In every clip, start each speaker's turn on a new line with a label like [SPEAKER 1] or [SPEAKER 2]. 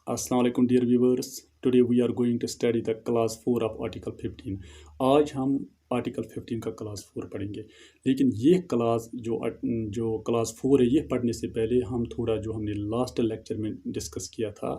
[SPEAKER 1] Assalamu alaikum dear viewers. Today we are going to study the class 4 of article 15. आज हम article 15 का clause 4 पढ़ेंगे। लेकिन ये क्लास जो क्लास 4 है, ये पढ़ने से पहले हम थोड़ा जो हमने लास्ट लेक्चर में डिस्कस किया था,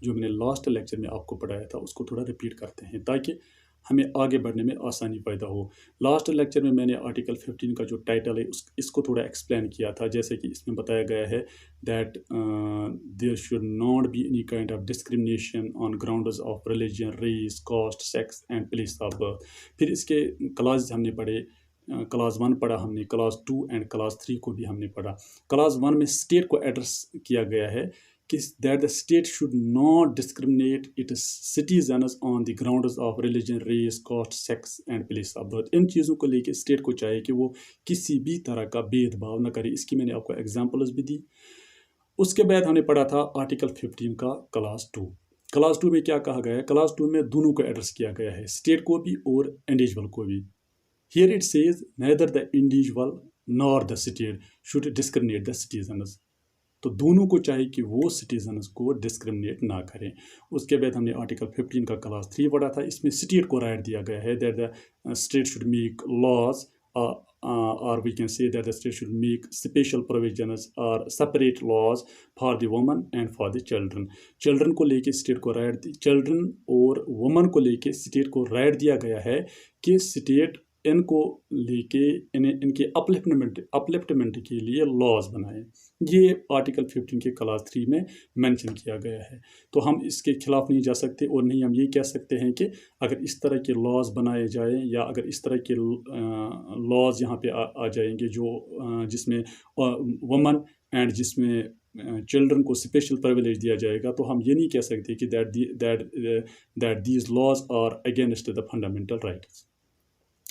[SPEAKER 1] जो मैंने लास्ट लेक्चर में आपको पढ़ाया था, उसको थोड़ा रिपीट करते हैं ताकि हमें आगे बढ़ने में आसानी पैदा हो। लास्ट लेक्चर में मैंने आर्टिकल 15 का जो टाइटल है इसको थोड़ा एक्सप्लेन किया था, जैसे कि इसमें बताया गया है that there should not be any kind of discrimination on grounds of religion, race, caste, sex and place of birth. फिर इसके क्लास हमने पढ़े, क्लास 1 पढ़ा हमने, क्लास 2 एंड क्लास 3 को भी हमने पढ़ा। क्लास 1 में स्टेट को एड्रेस किया गया है कि that the state should not discriminate its citizens on the grounds of religion, race, caste, sex and place of birth. इन चीज़ों को लेके स्टेट को चाहिए कि वो किसी भी तरह का भेदभाव न करे। इसकी मैंने आपको एग्जांपल्स भी दी। उसके बाद हमने पढ़ा था आर्टिकल 15 का क्लास 2। क्लास 2 में क्या कहा गया है? क्लास 2 में दोनों को एड्रेस किया गया है, स्टेट को भी और इंडिविजुअल को भी। Here it says neither the individual nor the state should discriminate the citizens. तो दोनों को चाहिए कि वो सिटीजन्स को डिस्क्रिमिनेट ना करें। उसके बाद हमने आर्टिकल 15 का क्लास 3 पढ़ा था। इसमें स्टेट को राइट दिया गया है that the state should make laws or we can say that the state should make special provisions or separate laws for the women and for the children. Children को लेके state को right, children और woman को लेके state को right दिया गया है कि स्टेट इनको लेके इनके अपलिफ्टमेंट के लिए लॉज बनाए। ये आर्टिकल 15 के क्लास 3 में मेंशन किया गया है। तो हम इसके खिलाफ नहीं जा सकते और नहीं हम ये कह सकते हैं कि अगर इस तरह के लॉज बनाए जाए या अगर इस तरह के लॉज यहाँ पे आ जाएंगे जो जिसमें वुमन एंड जिसमें चिल्ड्रन को स्पेशल प्रिविलेज दिया जाएगा, तो हम ये नहीं कह सकते कि that these laws are against the fundamental rights.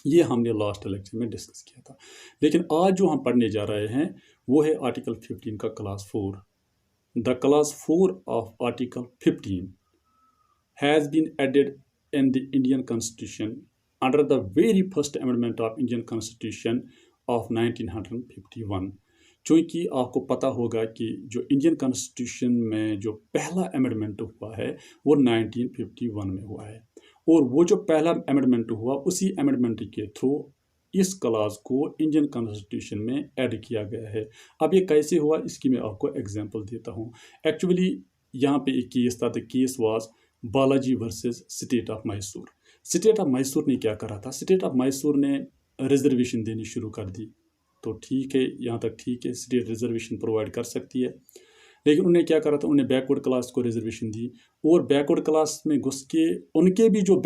[SPEAKER 1] ये हमने लास्ट लेक्चर में डिस्कस किया था। लेकिन आज जो हम पढ़ने जा रहे हैं वो है आर्टिकल 15 का clause 4। The clause 4 of article 15 has been added in the Indian constitution under the very first amendment of Indian constitution of 1951। चूँकि आपको पता होगा कि जो इंडियन कॉन्स्टिट्यूशन में जो पहला अमेंडमेंट हुआ है वो 1951 में हुआ है, और वो जो पहला अमेंडमेंट हुआ उसी अमेंडमेंट के थ्रू इस क्लास को इंडियन कॉन्स्टिट्यूशन में ऐड किया गया है। अब ये कैसे हुआ इसकी मैं आपको एग्जांपल देता हूँ। एक्चुअली यहाँ पे एक केस था, the case was Balaji versus state of Mysore. State of Mysore ने क्या करा था? स्टेट ऑफ मैसूर ने रिजर्वेशन देनी शुरू कर दी। तो ठीक है, यहाँ तक ठीक है, स्टेट रिजर्वेशन प्रोवाइड कर सकती है। लेकिन उन्हें क्या करा था? उन्हें बैकवर्ड क्लास को रिजर्वेशन दी, और बैकवर्ड क्लास में घुस के उनमें भी जो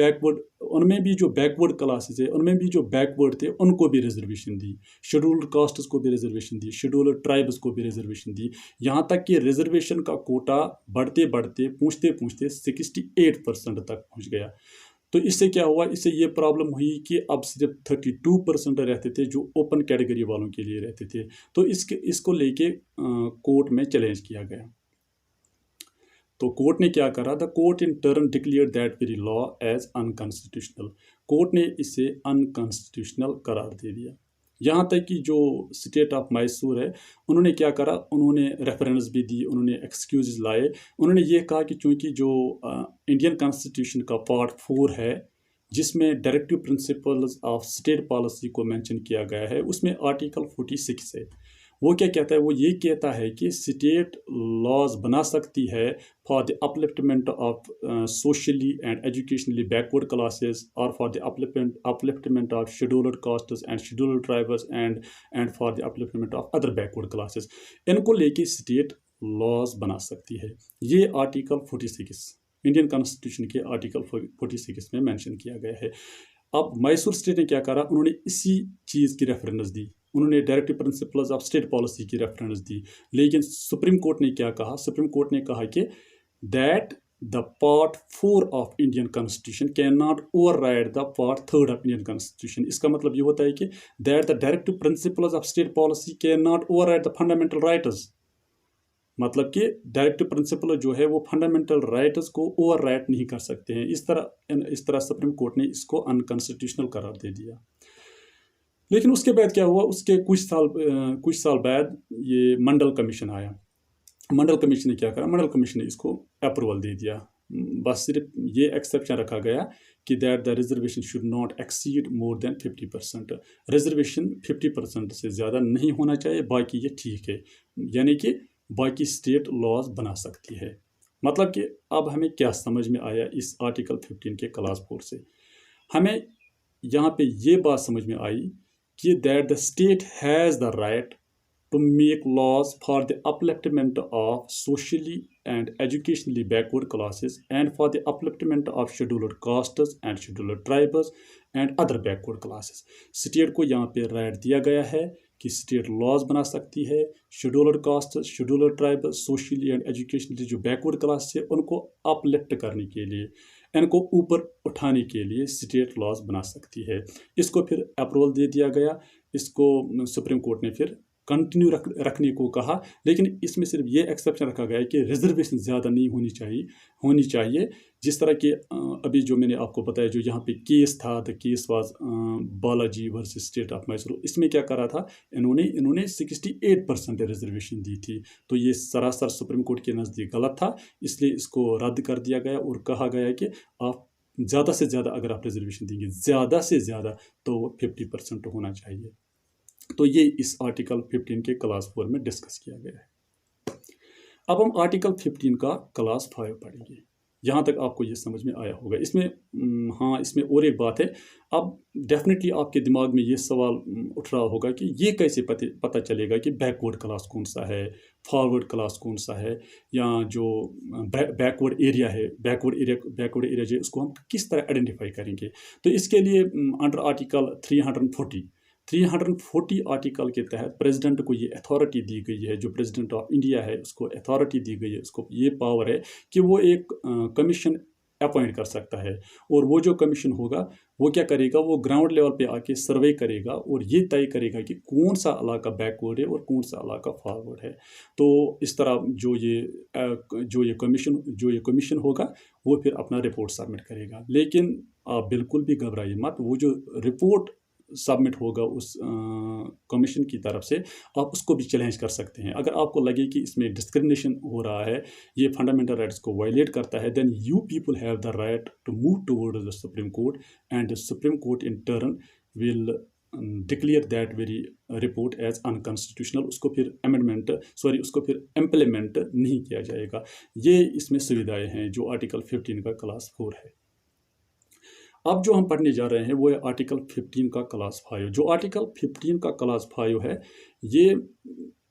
[SPEAKER 1] बैकवर्ड क्लासेस है उनमें भी जो बैकवर्ड थे उनको भी रिजर्वेशन दी, शेड्यूल्ड कास्ट्स को भी रिजर्वेशन दी, शेड्यूल्ड ट्राइब्स को भी रिजर्वेशन दी। यहाँ तक कि रिजर्वेशन का कोटा बढ़ते बढ़ते पूछते 68% तक पहुँच गया। तो इससे क्या हुआ? इससे ये प्रॉब्लम हुई कि अब सिर्फ 32% रहते थे जो ओपन कैटेगरी वालों के लिए रहते थे। तो इसको लेके कोर्ट में चैलेंज किया गया। तो कोर्ट ने क्या करा? The court in turn declared that very law as unconstitutional. Court ने इसे अनकॉन्स्टिट्यूशनल करार दे दिया। यहाँ तक कि जो स्टेट ऑफ मैसूर है उन्होंने क्या करा? उन्होंने रेफरेंस भी दी, उन्होंने एक्सक्यूज़ लाए। उन्होंने ये कहा कि चूँकि जो इंडियन कॉन्स्टिट्यूशन का पार्ट 4 है जिसमें directive principles of state policy को मेंशन किया गया है, उसमें आर्टिकल 46 है। वो क्या कहता है? वो ये कहता है कि स्टेट लॉज बना सकती है for the upliftment of socially and educationally backward classes, और for the upliftment of scheduled castes and scheduled tribes and for the upliftment of other backward classes. इनको लेके स्टेट लॉज बना सकती है। ये आर्टिकल 46 इंडियन कॉन्स्टिट्यूशन के article 46 में mention किया गया है। अब मैसूर स्टेट ने क्या करा? उन्होंने इसी चीज़ की रेफरेंस दी, उन्होंने directive principles of state policy की रेफरेंस दी। लेकिन सुप्रीम कोर्ट ने क्या कहा? सुप्रीम कोर्ट ने कहा कि that the part 4 of Indian constitution can not override the part 3 of Indian constitution. इसका मतलब ये होता है कि that the directive principles of state policy can not override the fundamental rights. मतलब कि डायरेक्टिव प्रिंसिपल जो है वो फंडामेंटल राइट्स को ओवरराइड नहीं कर सकते हैं। इस तरह सुप्रीम कोर्ट ने इसको अनकॉन्स्टिट्यूशनल करार दे दिया। लेकिन उसके बाद क्या हुआ? उसके कुछ साल बाद ये मंडल कमीशन आया। मंडल कमीशन ने क्या करा, मंडल कमीशन ने इसको अप्रूवल दे दिया। बस सिर्फ ये एक्सेप्शन रखा गया कि that the reservation should not exceed more than 50%। Reservation 50% से ज़्यादा नहीं होना चाहिए, बाकी ये ठीक है, यानी कि बाकी स्टेट लॉज बना सकती है। मतलब कि अब हमें क्या समझ में आया इस आर्टिकल 15 के क्लास 4 से, हमें यहाँ पे ये बात समझ में आई कि that the state has the right to make laws for the upliftment of socially and educationally backward classes and for the upliftment of scheduled castes and scheduled tribes and other backward classes। State को यहाँ पे right दिया गया है कि state laws बना सकती है scheduled caste, scheduled tribe, socially and educationally जो बैकवर्ड क्लास है उनको अपलिफ्ट करने के लिए, इनको ऊपर उठाने के लिए स्टेट लॉज बना सकती है। इसको फिर अप्रूवल दे दिया गया, इसको सुप्रीम कोर्ट ने फिर कंटिन्यू रखने को कहा, लेकिन इसमें सिर्फ ये एक्सेप्शन रखा गया है कि रिजर्वेशन ज़्यादा नहीं होनी चाहिए। जिस तरह के अभी जो मैंने आपको बताया, जो यहाँ पे केस था, the case was Balaji versus state of Mysore, इसमें क्या करा था, इन्होंने 68% रिजर्वेशन दी थी। तो ये सरासर सुप्रीम कोर्ट के नज़दीक गलत था, इसलिए इसको रद्द कर दिया गया और कहा गया कि आप ज़्यादा से ज़्यादा अगर आप रिजर्वेशन देंगे, ज़्यादा से ज़्यादा, तो 50% होना चाहिए। तो ये इस आर्टिकल 15 के क्लास 4 में डिस्कस किया गया है। अब हम आर्टिकल 15 का क्लास 5 पढ़ेंगे। यहाँ तक आपको ये समझ में आया होगा। इसमें हाँ, इसमें और एक बात है, अब डेफिनेटली आपके दिमाग में ये सवाल उठ रहा होगा कि ये कैसे पता चलेगा कि बैकवर्ड क्लास कौन सा है, फॉरवर्ड क्लास कौन सा है, या जो बैकवर्ड एरिया है, बैकवर्ड एरिया जो उसको हम किस तरह आइडेंटिफाई करेंगे। तो इसके लिए अंडर आर्टिकल 340 आर्टिकल के तहत प्रेसिडेंट को ये अथॉरिटी दी गई है, जो प्रेसिडेंट ऑफ इंडिया है उसको अथॉरिटी दी गई है, उसको ये पावर है कि वो एक कमीशन अपॉइंट कर सकता है। और वो जो कमीशन होगा वो क्या करेगा, वो ग्राउंड लेवल पे आके सर्वे करेगा और ये तय करेगा कि कौन सा इलाका बैकवर्ड है और कौन सा इलाका फॉरवर्ड है। तो इस तरह जो ये कमीशन होगा वो फिर अपना रिपोर्ट सबमिट करेगा। लेकिन आप बिल्कुल भी घबराइए मत, वो जो रिपोर्ट सबमिट होगा उस कमीशन की तरफ से, आप उसको भी चैलेंज कर सकते हैं। अगर आपको लगे कि इसमें डिस्क्रिमिनेशन हो रहा है, ये फंडामेंटल राइट्स को वायलेट करता है, then you people have the right to move towards the supreme court and the supreme court in turn will declare that very report as unconstitutional. उसको फिर इम्प्लीमेंट नहीं किया जाएगा। ये इसमें सुविधाएं हैं जो आर्टिकल 15 का क्लास 4 है। अब जो हम पढ़ने जा रहे हैं वो है आर्टिकल 15 का क्लास 5। जो आर्टिकल 15 का क्लास 5 है, ये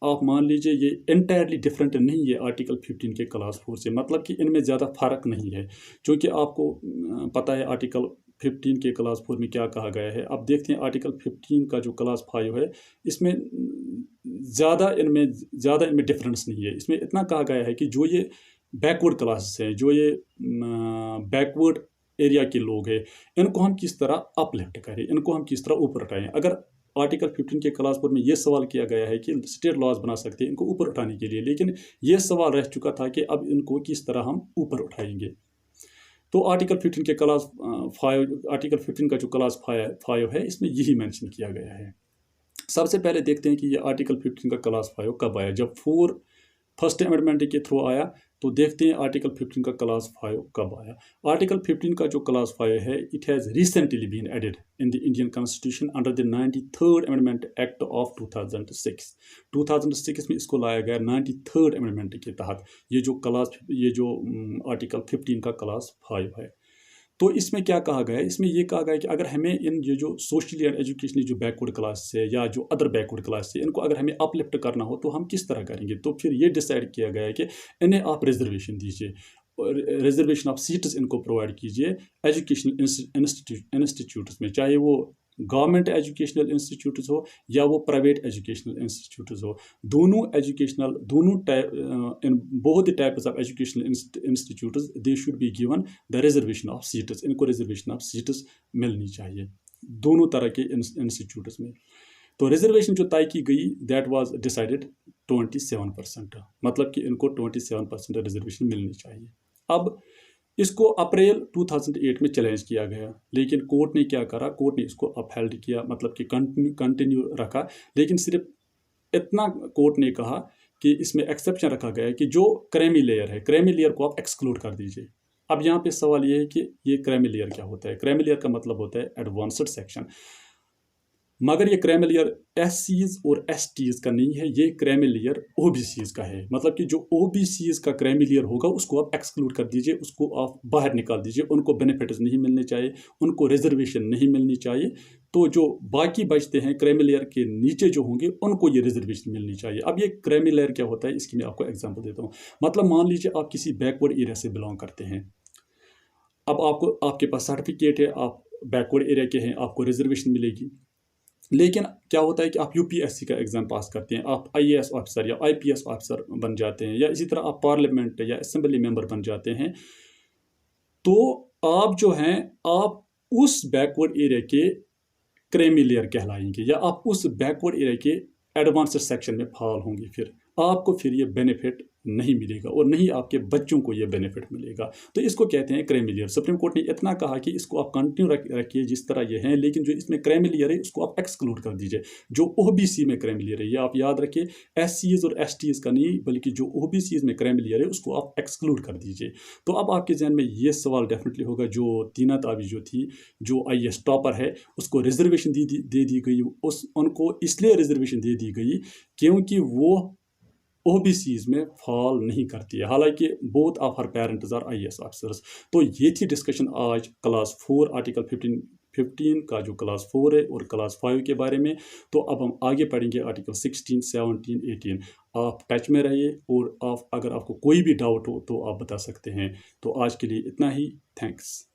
[SPEAKER 1] आप मान लीजिए ये एंटायरली डिफरेंट नहीं है आर्टिकल 15 के क्लास 4 से, मतलब कि इनमें ज़्यादा फ़र्क नहीं है। क्योंकि आपको पता है आर्टिकल 15 के क्लास 4 में क्या कहा गया है। अब देखते हैं आर्टिकल 15 का जो क्लास 5 है, इसमें ज़्यादा इनमें डिफरेंस नहीं है। इसमें इतना कहा गया है कि जो ये बैकवर्ड क्लासेस हैं, जो ये बैकवर्ड एरिया के लोग हैं, इनको हम किस तरह अपलिफ्ट करें, इनको हम किस तरह ऊपर उठाएं। अगर आर्टिकल 15 के क्लास 4 में ये सवाल किया गया है कि स्टेट लॉज बना सकते हैं इनको ऊपर उठाने के लिए, लेकिन ये सवाल रह चुका था कि अब इनको किस तरह हम ऊपर उठाएंगे। तो आर्टिकल 15 के क्लास 5, आर्टिकल 15 का जो क्लास 5 है, इसमें यही मेंशन किया गया है। सबसे पहले देखते हैं कि ये आर्टिकल 15 का क्लास 5 कब आया। जब फर्स्ट अमेंडमेंट के थ्रू आया, तो देखते हैं आर्टिकल 15 का क्लास 5 कब आया। आर्टिकल 15 का जो क्लास 5 है, it has recently been added in the Indian constitution under the 93rd amendment act of 2006। 2006 में इसको लाया गया 93rd अमेंडमेंट के तहत। ये जो आर्टिकल 15 का क्लास 5 है, तो इसमें क्या कहा गया है, इसमें ये कहा गया है कि अगर हमें ये जो सोशली एंड एजुकेशनली जो बैकवर्ड क्लास है या जो अदर बैकवर्ड क्लास है, इनको अगर हमें अपलिफ्ट करना हो तो हम किस तरह करेंगे। तो फिर ये डिसाइड किया गया है कि इन्हें आप रिजर्वेशन दीजिए, रिजर्वेशन ऑफ सीट्स इनको प्रोवाइड कीजिए एजुकेशनल इंस्टीट्यूट्स में, चाहे वो गवर्नमेंट एजुकेशनल इंस्टीट्यूट्स हो या वो प्राइवेट एजुकेशनल इंस्टीट्यूट्स हो। In both the types of educational institutes they should be given the reservation of seats. इनको रिजर्वेशन ऑफ सीट्स मिलनी चाहिए दोनों तरह के इंस्टीट्यूट्स में। तो रिजर्वेशन जो तय की गई, दैट वाज डिसाइडेड 27%, मतलब कि इनको 27% रिजर्वेशन मिलनी चाहिए। अब इसको अप्रैल 2008 में चैलेंज किया गया, लेकिन कोर्ट ने क्या करा, कोर्ट ने इसको अपहेल्ड किया, मतलब कि कंटिन्यू रखा। लेकिन सिर्फ इतना कोर्ट ने कहा कि इसमें एक्सेप्शन रखा गया है कि जो क्रेमी लेयर है, क्रेमी लेयर को आप एक्सक्लूड कर दीजिए। अब यहाँ पे सवाल ये है कि ये क्रेमी लेयर क्या होता है। क्रेमी लेयर का मतलब होता है एडवांस्ड सेक्शन, मगर ये क्रेमी लेयर SCs और STs का नहीं है, ये क्रेमी लेयर OBCs का है। मतलब कि जो OBCs का क्रेमी लेयर होगा उसको आप एक्सक्लूड कर दीजिए, उसको आप बाहर निकाल दीजिए, उनको बेनिफिट्स नहीं मिलने चाहिए, उनको रिजर्वेशन नहीं मिलनी चाहिए। तो जो बाकी बचते हैं क्रेमी लेयर के नीचे जो होंगे उनको ये रिजर्वेशन मिलनी चाहिए। अब ये क्रेमी लेयर क्या होता है, इसकी मैं आपको एग्जाम्पल देता हूँ। मतलब मान लीजिए आप किसी बैकवर्ड एरिया से बिलोंग करते हैं, अब आपके पास सर्टिफिकेट है, आप बैकवर्ड एरिया के हैं, आपको रिजर्वेशन मिलेगी। लेकिन क्या होता है कि आप UPSC का एग्ज़ाम पास करते हैं, आप IAS ऑफिसर या IPS ऑफिसर बन जाते हैं, या इसी तरह आप पार्लियामेंट या असेंबली मेंबर बन जाते हैं, तो आप जो हैं आप उस बैकवर्ड एरिया के क्रेमी लेयर कहलाएंगे, या आप उस बैकवर्ड एरिया के एडवांस्ड सेक्शन में फॉल होंगे। फिर आपको फिर ये बेनिफिट नहीं मिलेगा और नहीं आपके बच्चों को ये बेनिफिट मिलेगा। तो इसको कहते हैं क्रेमी लेयर। सुप्रीम कोर्ट ने इतना कहा कि इसको आप कंटिन्यू रखिए जिस तरह ये है, लेकिन जो इसमें क्रेमी लेयर है उसको आप एक्सक्लूड कर दीजिए। जो OBC में क्रेमी लेयर है, ये आप याद रखिए, SCs और STs का नहीं, बल्कि जो OBCs में क्रेमी लेयर है उसको आप एक्सक्लूड कर दीजिए। तो अब आपके जहन में ये सवाल डेफिनेटली होगा, जो तीना ताबी जो थी, जो IAS टॉपर है, उसको रिजर्वेशन दे दी गई, उनको इसलिए रिजर्वेशन दे दी गई क्योंकि वो OBCs में फॉल नहीं करती है, हालांकि both of her parents are IAS officers. तो ये थी डिस्कशन आज क्लास 4 आर्टिकल 15 का जो क्लास 4 है और क्लास 5 के बारे में। तो अब हम आगे पढ़ेंगे आर्टिकल 16, 17, 18। आप टच में रहिए और अगर आपको कोई भी डाउट हो तो आप बता सकते हैं। तो आज के लिए इतना ही, थैंक्स।